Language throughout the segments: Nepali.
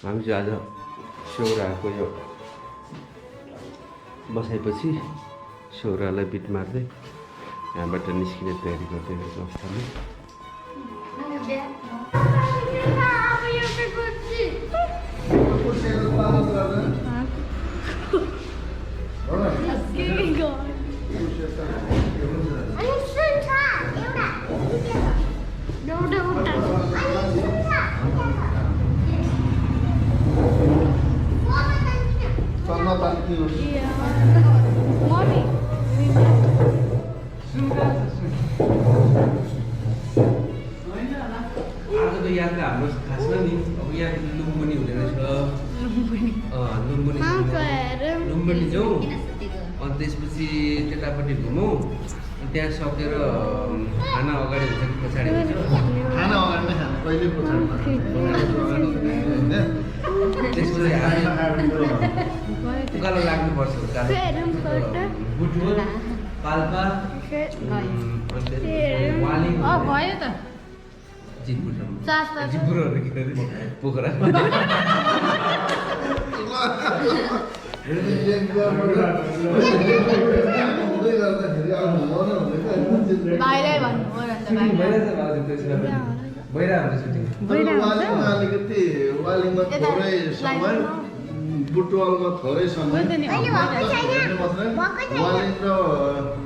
हामी चाहिँ आज स्यौराको यो बसाएपछि स्यौरालाई बिट मार्दै यहाँबाट निस्किने तयारी गर्दै गरेको अवस्थामा आजको यात्रा हाम्रो खासमा नि अब यहाँ लुम्बिनी हुने रहेछ लुम्बिनी जाउँ अनि त्यसपछि त्यतापट्टि घुमौँ त्यहाँ सकेर खाना अगाडि हुन्छ कि पछाडि हुन्छ खाना अगाडि नै खानु कहिले पछाडि त्यसपछि हामी उकालो लाग्नुपर्छ बुटवल पाल्पा भयो त जितपुरहरू के अरे पोखरा अलिकति वालिङमा थोरै समय बुटवलमा थोरै समय वालिङ र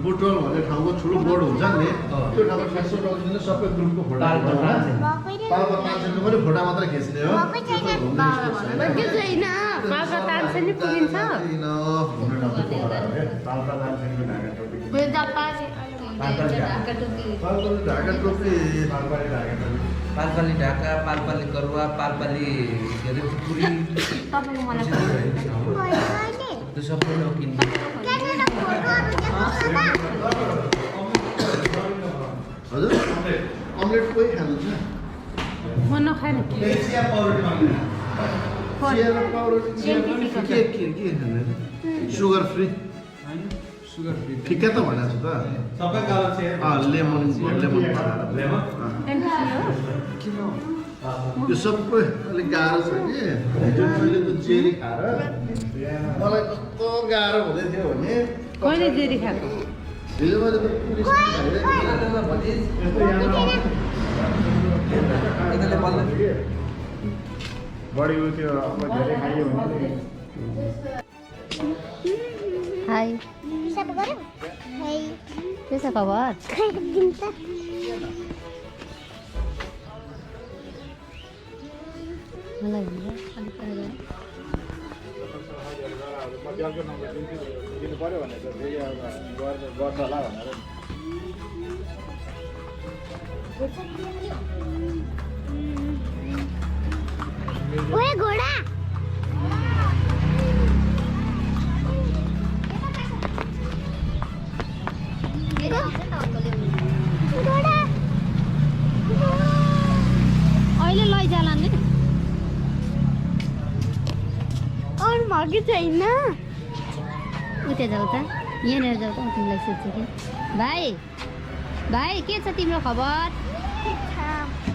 बुटवल भन्ने ठाउँको ठुलो बोर्ड हुन्छ नि त्यो ठाउँमा ट्रान्सफर गर्दैन सबै ग्रुपको फोटो पाल्पा तान्छेको पनि फोटो मात्र खिच्ने हो ढाका टोपी पाल्पाली ढाका पाल्पाली करुवा पाल्पाली के अरे पुरी त्यो सबै नकिन्नु हजुर अमलेट कोही खानुहुन्छ म नखाने चिया र पाउरोटी के खाने सुगर फ्री ठिकै त भनेको छु त सबै कालो छ लेमन यो सबै अलिक गाह्रो छ कि हिजो मैले त चेरी खाएर मलाई कस्तो गाह्रो हुँदै थियो भने कहिले जेरी खाएको हिजो मैले त पुलिस बढी उ त्यो अब धेरै खाइयो भने हाई के छ खबर मलाई दिनु पर्यो भनेर फेरि अब गर्छ होला भनेर ओए घोडा अहिले लैजाला नि और मागे छैन उता जाऊ त यहाँनिर जाऊ त म तिमीलाई सोध्छु कि भाइ भाइ के छ तिम्रो खबर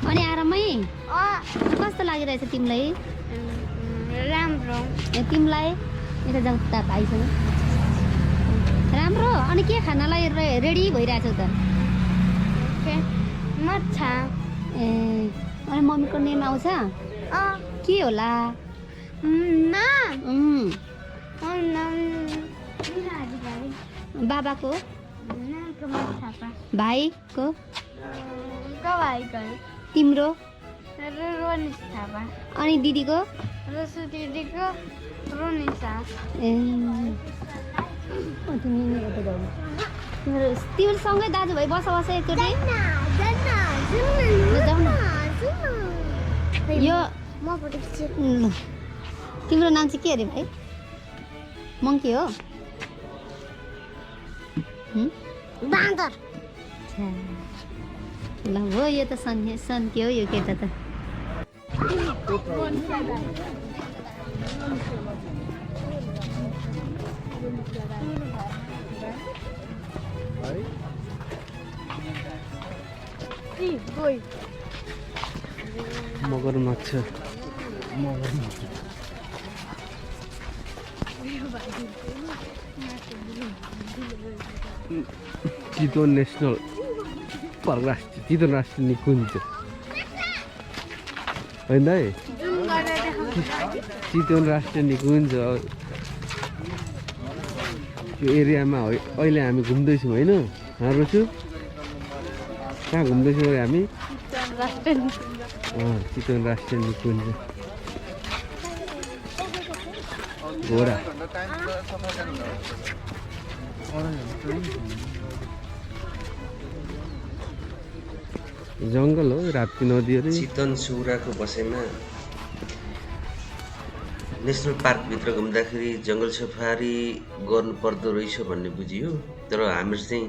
अनि आरामै कस्तो लागिरहेछ तिमीलाई राम्रो ए तिमीलाई यता जाऊ त भाइसँग राम्रो अनि के खानालाई रेडी भइरहेछौ त माछा ए अनि मम्मीको नेम आउँछ के होला बाबाको भाइको तिम्रो रोनिस थापा अनि दिदीको रसु दिदीको रोनिसा ए तिम्रो सँगै दाजुभाइ बस एकचोटि जाऊ न यो तिम्रो नाम चाहिँ के अरे भाइ मङ्की हो बाँदर ल हो यो त सन्ती हो यो केटा त मगरमाछ चितवन नेसनल पार्क चितवन राष्ट्रिय निकुञ्ज होइन है चितवन राष्ट्रिय निकुञ्ज यो एरियामा अहिले हामी घुम्दैछौँ होइन रोसु कहाँ घुम्दैछौँ अरे हामी चितवन राष्ट्रिय निकुञ्ज घोडा जङ्गल हो राप्ती नदीहरू चितवन सौराको बसाइमा नेसनल पार्कभित्र घुम्दाखेरि जङ्गल सफारी गर्नुपर्दो रहेछ भन्ने बुझियो तर हाम्रो चाहिँ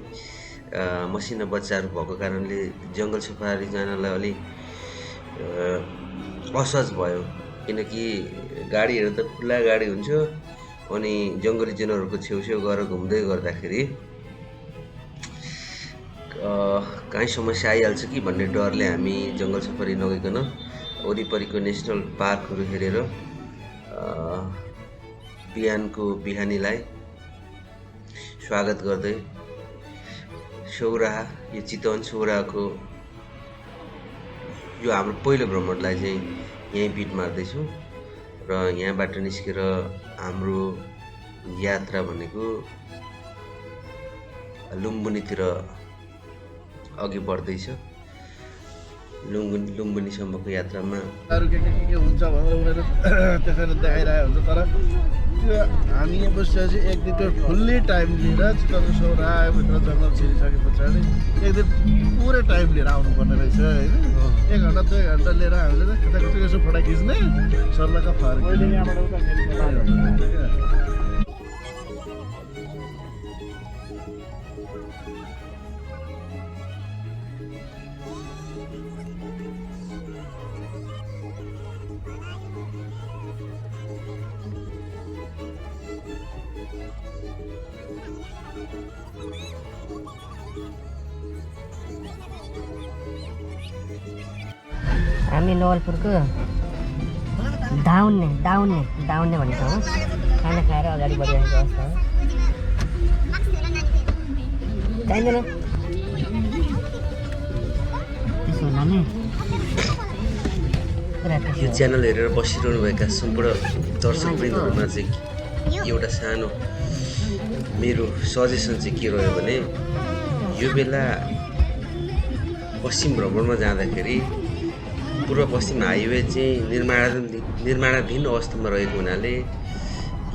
मसिना बच्चाहरू भएको कारणले जङ्गल सफारी जानलाई अलिक असहज भयो किनकि गाडीहरू त खुल्ला गाडी हुन्छ अनि जङ्गली जनावरहरूको छेउछेउ गएर घुम्दै गर्दाखेरि कहीँ समस्या आइहाल्छ कि भन्ने डरले हामी जङ्गल सफारी नगइकन वरिपरिको नेसनल पार्कहरू हेरेर बिहानको बिहानीलाई स्वागत गर्दै सौराहा यो चितवन सौराहाको यो हाम्रो पहिलो भ्रमणलाई चाहिँ यहीँ बिट मार्दैछौँ र यहाँबाट निस्केर हाम्रो यात्रा भनेको लुम्बिनीतिर अघि बढ्दैछ लुम्बिनीसम्मको यात्रामा अरू के हुन्छ भनेर उनीहरू त्यसरी देखाइरहेको हुन्छ तर त्यो हामी यहाँ बसिरहेपछि एक दिन त्यो फुल्ली टाइम लिएर चितवन सौराहाभित्र जङ्गल छिरिसके पछाडि एक दिन पुरै टाइम लिएर आउनुपर्ने रहेछ होइन 1 घन्टा 2 घन्टा लिएर हामीले त कता यसो फोटो खिच्ने सर्लका फर्क हामी नवलपुरको दाउन्ने भन्ने ठाउँ खाना खाएर अगाडि बढिरहेको अवस्था हो चाहिँदैन त्यसो हुनाले यो च्यानल हेरेर बसिरहनुभएका सम्पूर्ण दर्शकवृन्दहरूमा चाहिँ एउटा सानो मेरो सजेसन चाहिँ के रह्यो भने यो बेला पश्चिम भ्रमणमा जाँदाखेरि पूर्व पश्चिम हाइवे चाहिँ निर्माणाधीन अवस्थामा रहेको हुनाले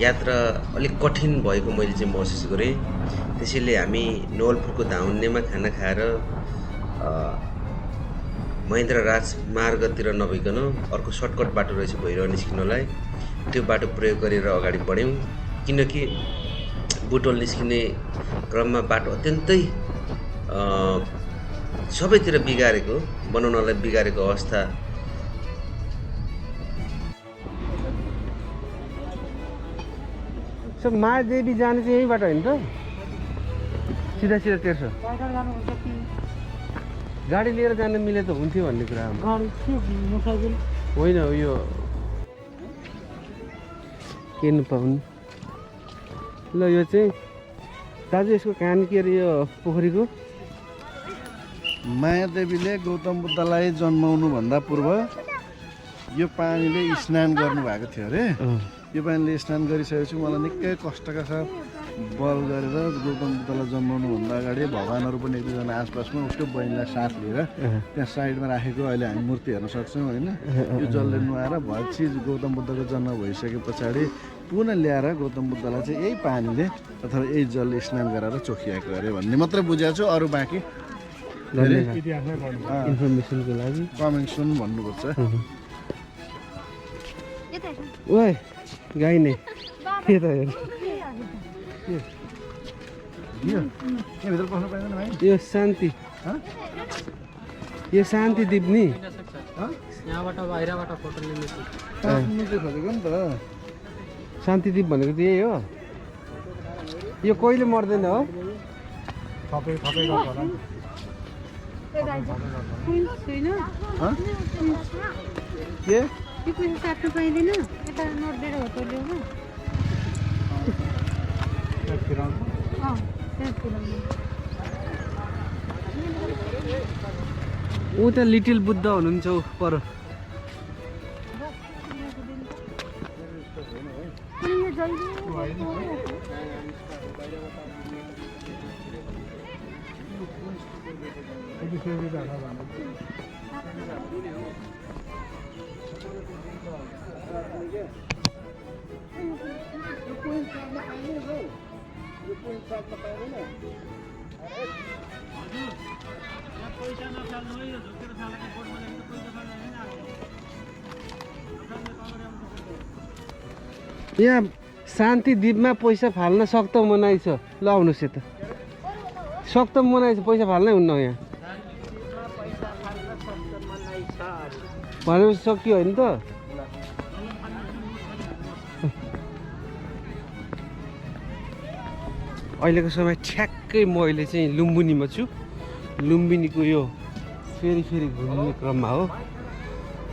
यात्रा अलिक कठिन भएको मैले चाहिँ महसुस गरेँ त्यसैले हामी नवलपुरको धाउन्नेमा खाना खाएर महेन्द्र राजमार्गतिर नभइकन अर्को सर्टकट बाटो रहेछ भैरव निस्किनलाई त्यो बाटो प्रयोग गरेर अगाडि बढ्यौँ किनकि बुटोल निस्किने क्रममा बाटो अत्यन्तै सबैतिर बिगारेको बनाउनलाई बिगारेको अवस्था महादेवी जाने चाहिँ यहीँबाट होइन त सिधा तेर्छ गाडी लिएर जान मिले त हुन्थ्यो भन्ने कुरा होइन यो किन्नु पाउनु ल यो चाहिँ दाजु यसको कान के अरे यो पोखरीको मायादेवीले गौतम बुद्धलाई जन्माउनुभन्दा पूर्व यो पानीले स्नान गर्नुभएको थियो अरे यो पानीले स्नान गरिसकेपछि मलाई निकै कष्टका साथ बल गरेर गौतम बुद्धलाई जन्माउनुभन्दा अगाडि भगवान्हरू पनि एक दुईजना आसपासमा उसको बहिनीलाई साथ लिएर त्यहाँ साइडमा राखेको अहिले हामी मूर्ति हेर्न सक्छौँ होइन यो जलले नुहाएर भएपछि गौतम बुद्धको जन्म भइसके पछाडि पुनः ल्याएर गौतम बुद्धलाई चाहिँ यही पानीले अथवा यही जलले स्नान गराएर चोखिएको अरे भन्ने मात्रै बुझाएको छु अरू बाँकी इन्फर्मेसनको लागि कमिङ सुन भन्नुपर्छ ओए गाई नै के त यहाँभित्र पस्नु पाइँदैन भाइ यो शान्ति यो शान्ति द्वीप नि यहाँबाट बाहिरबाट फोटो लिनु खोजेको नि त शान्ति द्वीप भनेको त यही हो यो कहिले मर्दैन हो थपे के यो पैसा साट्नु पाइँदैन यता नोट दिएर हो त ल्याउनु ऊ त लिटिल बुद्ध हुनुहुन्छ ऊ पर यहाँ शान्ति द्वीपमा पैसा फाल्न सक्तौ मनाइछ ल आउनुहोस् यता सक्तौ मनाइछ पैसा फाल्नै हुन्न यहाँ भनेपछि सकियो होइन त अहिलेको समय ठ्याक्कै म अहिले चाहिँ लुम्बिनीमा छु लुम्बिनीको यो फेरि फेरि घुम्ने क्रममा हो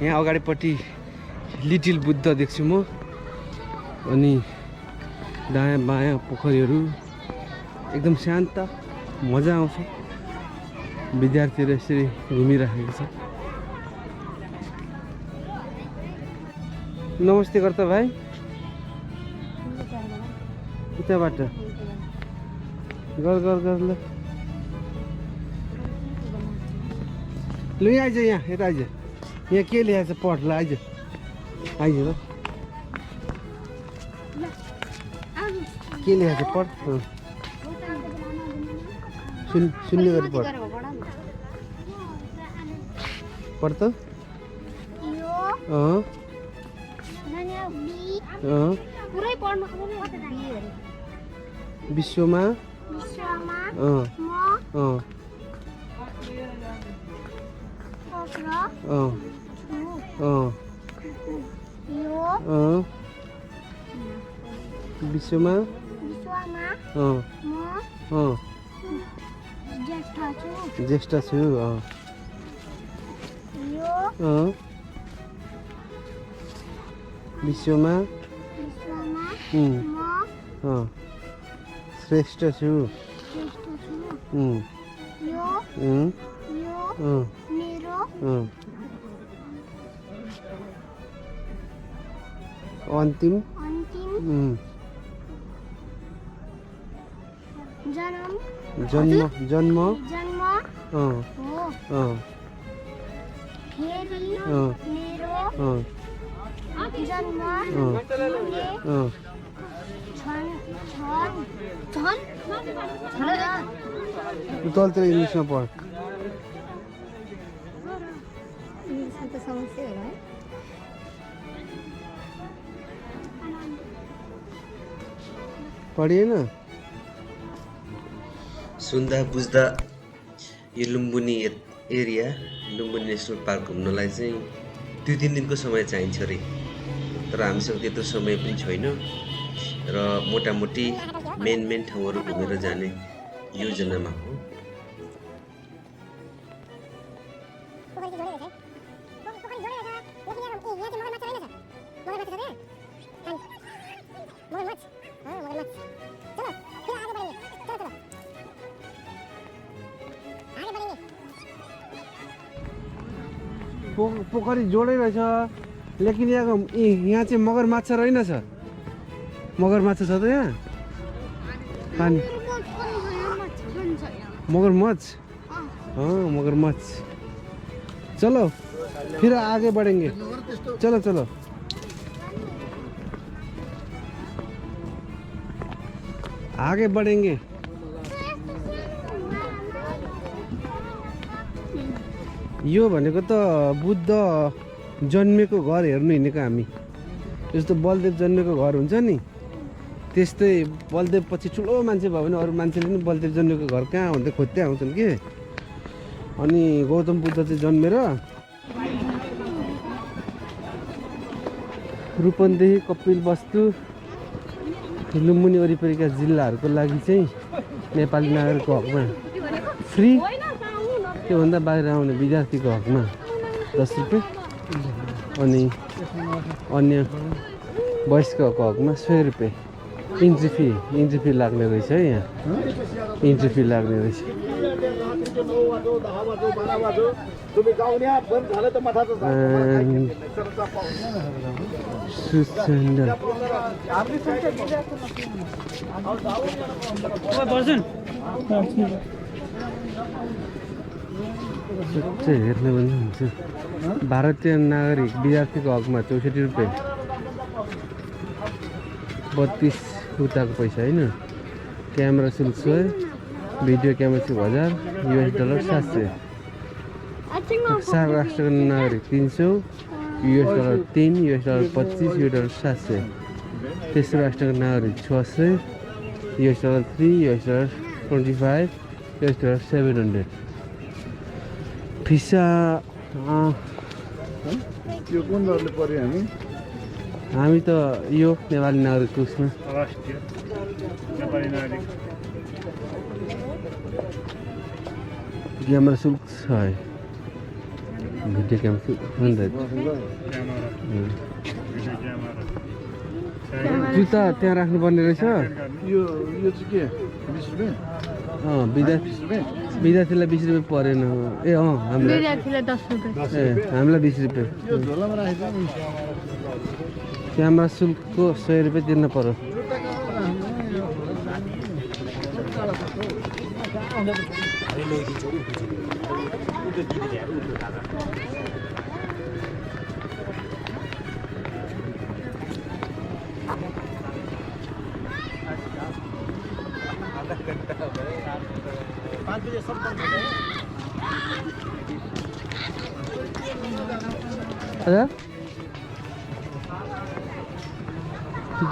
यहाँ अगाडिपट्टि लिटिल बुद्ध देख्छु म अनि दायाँ बायाँ पोखरीहरू एकदम शान्त मजा आउँछ विद्यार्थीहरू यसरी घुमिराखेको छ नमस्ते गर्दा भाइ उताबाट गर गर गर ल ल यहाँ आइज यहाँ यता आइज यहाँ के लेखेको छ पढ ल आइज आइज ल के लेखेको छ पढ सुन्ने गरी पढ पढ त पुरै पढ्नु विश्वमा विश्वमा ज्येष्ठ छु विश्वमा श्रेष्ठ छु अन्तिम जन्म तलतिर इङ्ग्लिसमा पढ पढिएन सुन्दा बुझ्दा यो Lumbini area Lumbini national park घुम्नलाई चाहिँ 2-3 दिनको समय चाहिन्छ अरे तर हामीसँग त्यत्रो समय पनि छैन र मोटामोटी मेन ठाउँहरू घुमेर जाने योजनामा हो पोखरी जोडै रहेछ लेकिन यहाँ चाहिँ मगर माछा रहेनछ मगर माछा छ त यहाँ पानी मगरमच्छ हाँ मगरमच्छ चलो फिर आगे बढ़ेंगे चलो चलो आगे बढ़ेंगे यो भनेको त बुद्ध जन्मेको घर हेर्नु हिँडेको हामी जस्तो बलदेव जन्मेको घर हुन्छ नि त्यस्तै बलदेव पछि ठुलो मान्छे भयो भने अरू मान्छेले पनि बलदेव जन्मेको घर कहाँ हुँदै खोज्दै आउँछन् कि अनि गौतम बुद्ध चाहिँ जन्मेर रूपन्देही कपिलवस्तु लुम्बिनी वरिपरिका जिल्लाहरूको लागि चाहिँ नेपाली नागरिकको हकमा फ्री त्योभन्दा बाहिर आउने विद्यार्थीको हकमा 10 रुपियाँ अनि अन्य वयस्कको हकमा 100 रुपियाँ इन्ट्री फी लाग्ने रहेछ है यहाँ इन्ट्री फी लाग्ने रहेछ हेर्ने पनि हुन्छ भारतीय नागरिक विद्यार्थीको हकमा 64 रुपियाँ 32 उताको पैसा होइन क्यामेरा शुल्क 100 भिडियो क्यामेरा शुल्क 1000 US डलर 700 4 राष्ट्रको नागरिक 300 US dollar 3 US dollar 25 US dollar 700 तेस्रो राष्ट्रको नागरिक 600 US dollar 3 US dollar 25 US dollar 700 visa यो कुन दरले पर्यो हामी त यो नेपाली नागरिकको उसमा क्यामेरा शुल्क 6 है भिडियो क्यामेरा शुल्क 100 जुत्ता त्यहाँ राख्नुपर्ने रहेछ यो चाहिँ के 20 रुपियाँ विद्यार्थीलाई 20 रुपियाँ परेन ए हामीलाई 10 रुपियाँ ए हामीलाई 20 रुपियाँ यो झोलामा राखेको क्यामेरा शुल्कको 100 रुपियाँ तिर्नु पर्यो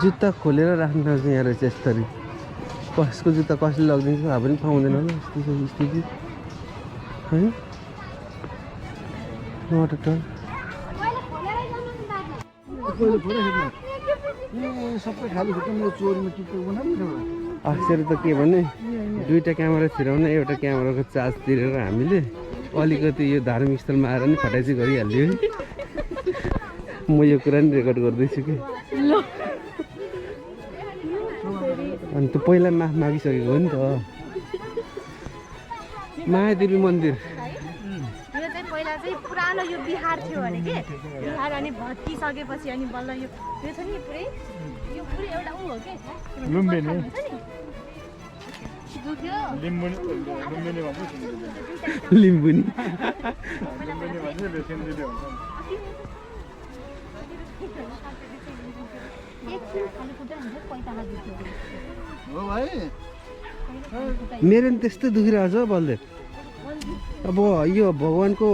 जुत्ता खोलेर राख्नु पर्छ यहाँ रहेछ यसरी कसको जुत्ता कसले लगिदिन्छ थाहा पनि पाउँदैन होला यस्तो स्थिति है टोटल सबै खाली खुट्टा चोरीमा टिपेको बनाउनु अक्षर त के भने दुईटा क्यामेरा छिराउन एउटा क्यामेराको चार्ज तिरेर हामीले अलिकति यो धार्मिक स्थलमा आएर नि फटाइची गरिहाल्यो है म यो कुरा नि रेकर्ड गर्दैछु कि अनि त पहिला माफ मागिसकेको हो नि त मायादेवी मन्दिर यो चाहिँ पहिला चाहिँ पुरानो यो बिहार थियो भने के बिहार अनि भत्किसकेपछि अनि बल्ल यो छ नि पुरै यो पुरै एउटा उ हो के लुम्बिनी लिम्बुनी हो भाइ मेरो नि त्यस्तै दुखिरहेछ बलदेव अब यो भगवान्को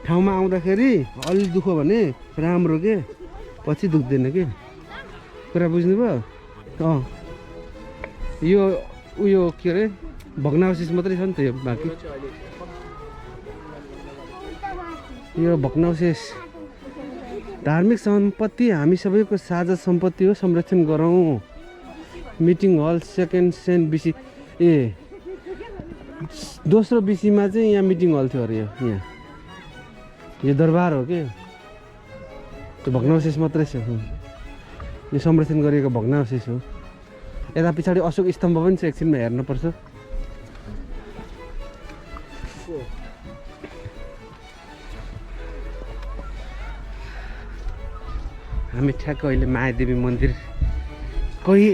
ठाउँमा आउँदाखेरि अलि दुःख भने राम्रो के पछि दुख्दैन के कुरा बुझ्नुभयो यो उयो के अरे भग्नावशेष मात्रै छ नि त यो बाँकी यो भग्नावशेष धार्मिक सम्पत्ति हामी सबैको साझा सम्पत्ति हो संरक्षण गरौँ मिटिङ हल सेकेन्ड सेन्ट बिसी ए दोस्रो बिसीमा चाहिँ यहाँ मिटिङ हल थियो अरे यहाँ यो दरबार हो कि त्यो भग्नावशेष मात्रै छ यो संरक्षण गरिएको भग्नावशेष हो यता पछाडि अशोक स्तम्भ पनि छ एकछिनमा हेर्नुपर्छ हामी ठ्याक्क अहिले मायादेवी मन्दिर कोही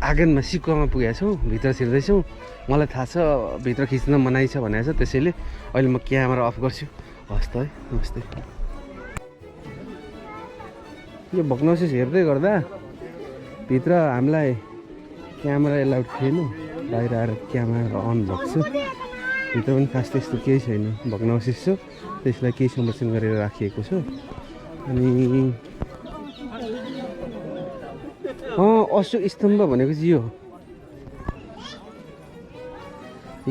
आँगनमा सिकुवामा पुगेका छौँ भित्र छिर्दैछौँ मलाई थाहा छ भित्र खिच्न मनाइ छ भनेको छ त्यसैले अहिले म क्यामेरा अफ गर्छु हस् त है नमस्ते यो भग्नावशेष हेर्दै गर्दा भित्र हामीलाई क्यामेरा एलाउड थिएन बाहिर आएर क्यामेरा अन भएको छ भित्र पनि खास त्यस्तो केही छैन भग्नावशेष छ त्यसलाई केही संरक्षण गरेर राखिएको छ अनि अशोक स्तम्भ भनेको चाहिँ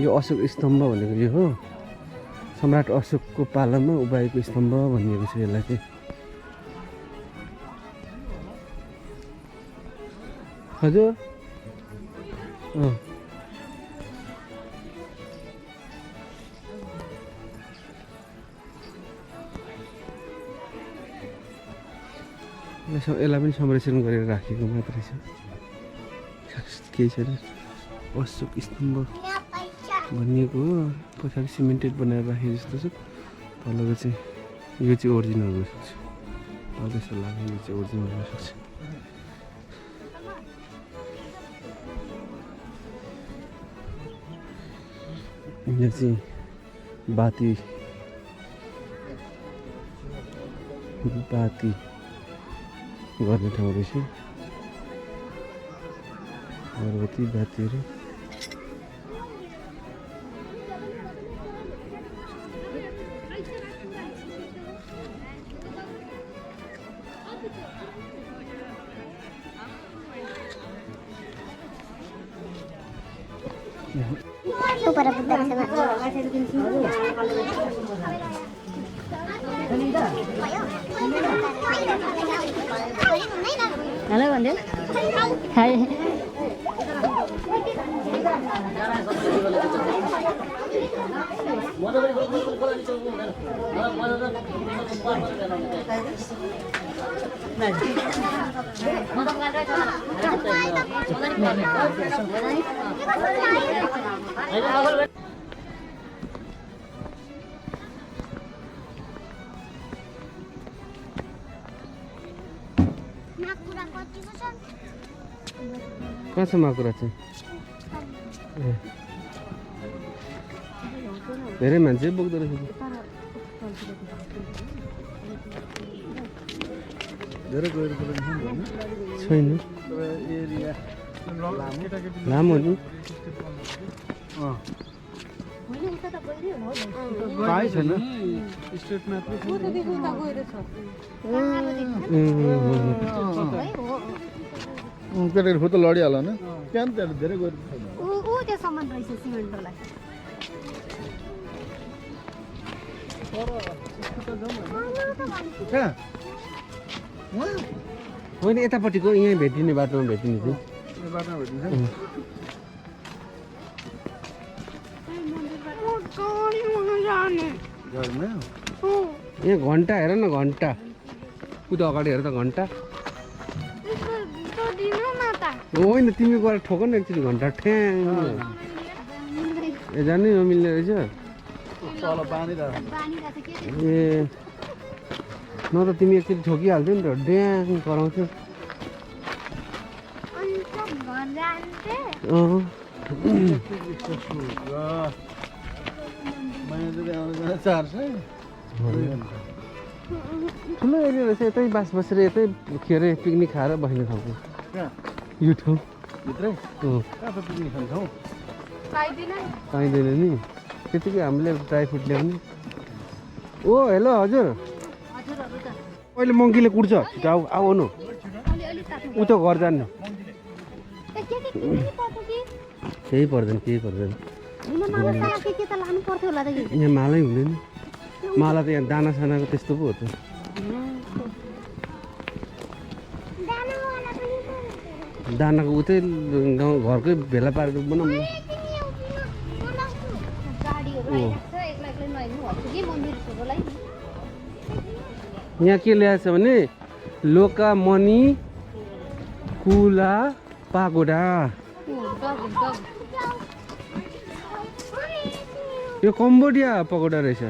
यो अशोक स्तम्भ भनेको यो हो सम्राट अशोकको पालामा उभाएको स्तम्भ भनिएको छ यसलाई चाहिँ हजुर यसलाई पनि संरक्षण गरेर राखेको मात्रै छ, केही छैन। अशोक स्तम्भ भनिएको हो, पछाडि सिमेन्टेड बनाएर राखेको जस्तो छ। तलको चाहिँ यो चाहिँ ओरिजिनल हुनसक्छ, त्यस्तो लाग्यो यो चाहिँ ओरिजिनल हुनसक्छ। यहाँ चाहिँ बाती गर्ने ठाउँ रहेछ, अगरबत्ती बातीहरू। हेलो भन्दै हाय कहाँ छ माकुरा चाहिँ? धेरै मान्छे बोक्दो रहेछ। धेरै गएर छैन, एरिया लामो नि पाइ छैन। केटाकेटी फुट लडिहाल न त्यहाँ त्यहाँ धेरै गएर छैन। त्यो सामान रहेछ सिमेन्टको लागि। कहाँ होइन, यतापट्टिको यहाँ भेटिने बाटोमा भेटिने चाहिँ यो बाटोमा भेटिन्छ। घरमा यहाँ घन्टा हेर न, घन्टा उता अगाडि हेर त घन्टा। होइन तिमी गएर ठोक न एकचोटि घन्टा ठ्याङ। ए जानै नमिल्ने रहेछ। तल पानी त ए न त तिमी एकचोटि ठोकिहाल्थ्यौ नि त, ड्याङ कराउँथ्यो। ठुलो एरिया रहेछ, यतै बास बसेर यतै के अरे पिकनिक खाएर बस्ने ठाउँको यो ठाउँ भित्रै कहाँ त पिकनिक खाने ठाउँ पाइँदैन नि, त्यतिकै हामीले ड्राई फ्रुट ल्याउने। ओ हेलो हजुर, अहिले मङ्कीले कुट्छ, छिटो आऊ आउनु उतो घर जानु। केही पर्दैन, केही पर्दैन। यहाँ मालै हुँदैन, माला त यहाँ दाना सानाको त्यस्तो पो हो त। दानाको उतै गाउँ घरकै भेला पारेर बनाउनु। यहाँ के ल्याएछ भने लोका मनी कुला पागोडा। यो कम्बोडिया पकोडा रहेछ।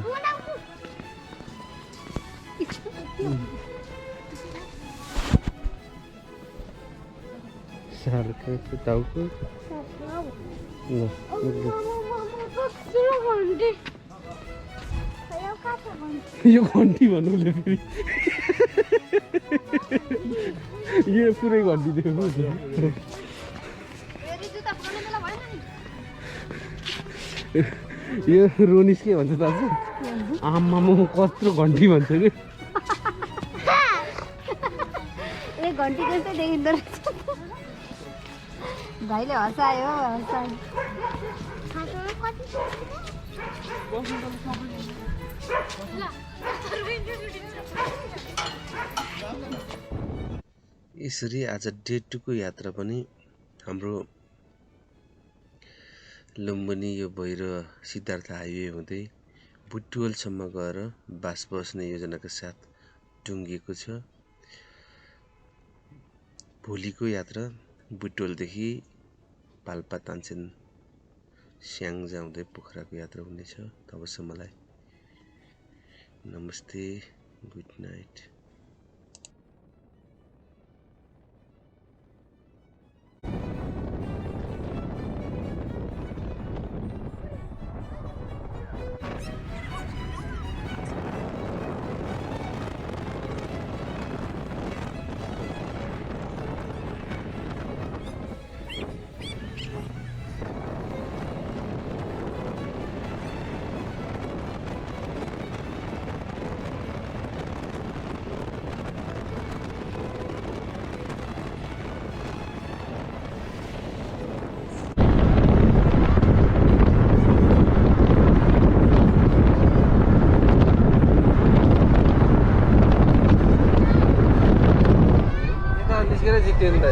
सार्का टाउको यो घन्टी भन्नु उसले फेरि यो पुरै घन्टी दिएको यो रोनिस के भन्छ दाजु? आमामा कत्रो घन्टी भन्छ कि घन्टी जस्तै देखिँदो रहेछ। भाइले हँसायो यसरी आज डे 2 को यात्रा पनि हाम्रो लुम्बिनी यो भैरो सिद्धार्थ हाइवे हुँदै बुटवलसम्म गएर बास बस्ने योजनाका साथ टुङ्गिएको छ। भोलिको यात्रा बुटोलदेखि पाल्पा तानसेन स्याङ्जा हुँदै पोखराको यात्रा हुनेछ। तबसम्मलाई नमस्ते, गुड नाइट। निस्केर जित्यो नि त,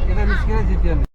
यता निस्केर जित्यो नि।